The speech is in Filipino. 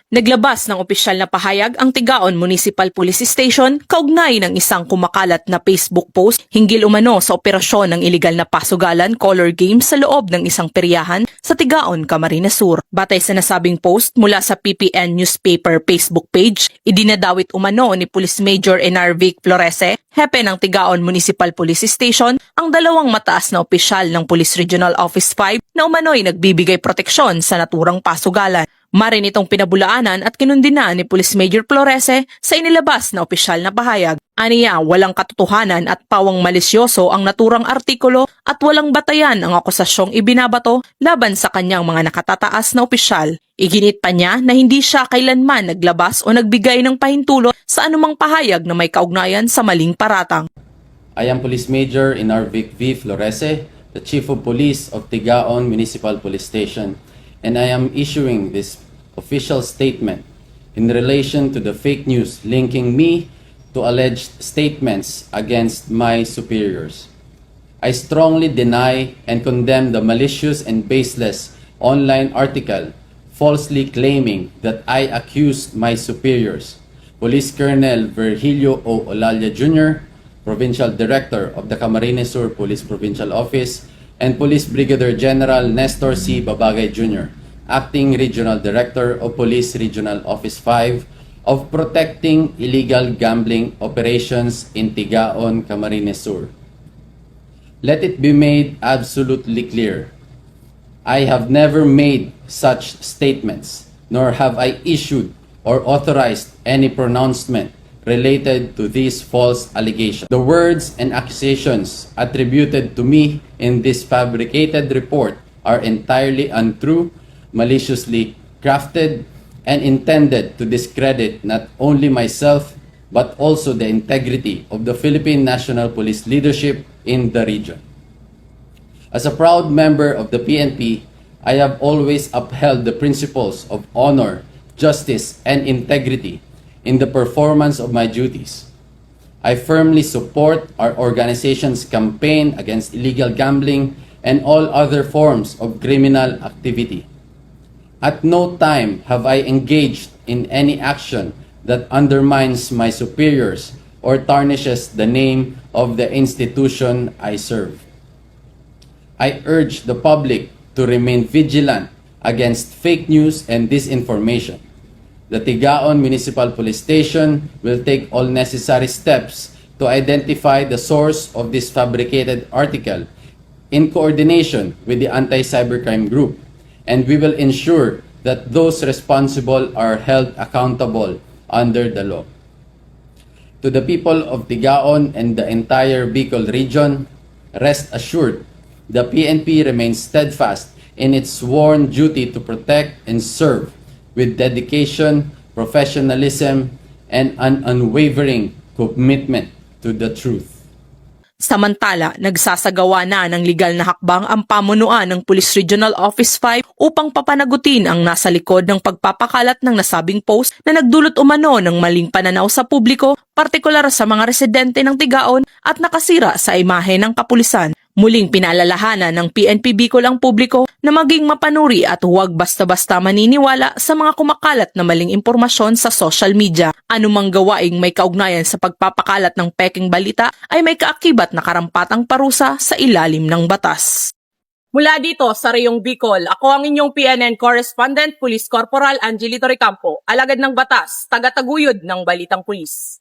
Naglabas ng opisyal na pahayag ang Tigaon Municipal Police Station kaugnay ng isang kumakalat na Facebook post hinggil umano sa operasyon ng iligal na pasugalan color game sa loob ng isang peryahan sa Tigaon, Camarines Sur. Batay sa nasabing post mula sa PPN Newspaper Facebook page, idinadawit umano ni Police Major Enarvic Florese, hepe ng Tigaon Municipal Police Station, ang dalawang mataas na opisyal ng Police Regional Office 5 na umano'y nagbibigay proteksyon sa naturang pasugalan. Marin itong pinabulaanan at kinundina ni Police Major Florese sa inilabas na opisyal na pahayag. Aniya, walang katotohanan at pawang malisyoso ang naturang artikulo at walang batayan ang akusasyong ibinabato laban sa kanyang mga nakatataas na opisyal. Iginit pa niya na hindi siya kailanman naglabas o nagbigay ng pahintulot sa anumang pahayag na may kaugnayan sa maling paratang. I am Police Major Enarvic V. Florese, the Chief of Police of Tigaon Municipal Police Station, and I am issuing this official statement in relation to the fake news linking me to alleged statements against my superiors. I strongly deny and condemn the malicious and baseless online article falsely claiming that I accused my superiors, Police Colonel Virgilio O. Olalia Jr., Provincial Director of the Camarines Sur Police Provincial Office, and Police Brigadier General Nestor C. Babagay Jr., Acting Regional Director of Police Regional Office 5, of protecting illegal gambling operations in Tigaon, Camarines Sur. Let it be made absolutely clear, I have never made such statements, nor have I issued or authorized any pronouncement related to these false allegations. The words and accusations attributed to me in this fabricated report are entirely untrue, maliciously crafted, and intended to discredit not only myself but also the integrity of the Philippine National Police leadership in the region. As a proud member of the PNP, I have always upheld the principles of honor, justice, and integrity in the performance of my duties. I firmly support our organization's campaign against illegal gambling and all other forms of criminal activity. At no time have I engaged in any action that undermines my superiors or tarnishes the name of the institution I serve. I urge the public to remain vigilant against fake news and disinformation. The Tigaon Municipal Police Station will take all necessary steps to identify the source of this fabricated article in coordination with the Anti-Cybercrime Group, and we will ensure that those responsible are held accountable under the law. To the people of Tigaon and the entire Bicol region, rest assured, the PNP remains steadfast in its sworn duty to protect and serve with dedication, professionalism, and an unwavering commitment to the truth. Samantala, nagsasagawa na ng legal na hakbang ang pamunuan ng Police Regional Office 5 upang papanagutin ang nasa likod ng pagpapakalat ng nasabing post na nagdulot umano ng maling pananaw sa publiko, partikular sa mga residente ng Tigaon at nakasira sa imahe ng kapulisan. Muling pinaalalahanan ng PNP Bicol ang publiko na maging mapanuri at huwag basta-basta maniniwala sa mga kumakalat na maling impormasyon sa social media. Anumang gawaing may kaugnayan sa pagpapakalat ng peking balita ay may kaakibat na karampatang parusa sa ilalim ng batas. Mula dito sa Rayong Bicol, ako ang inyong PNN Correspondent, Police Corporal Angelito Recampo, alagad ng batas, tagataguyod ng Balitang Pulis.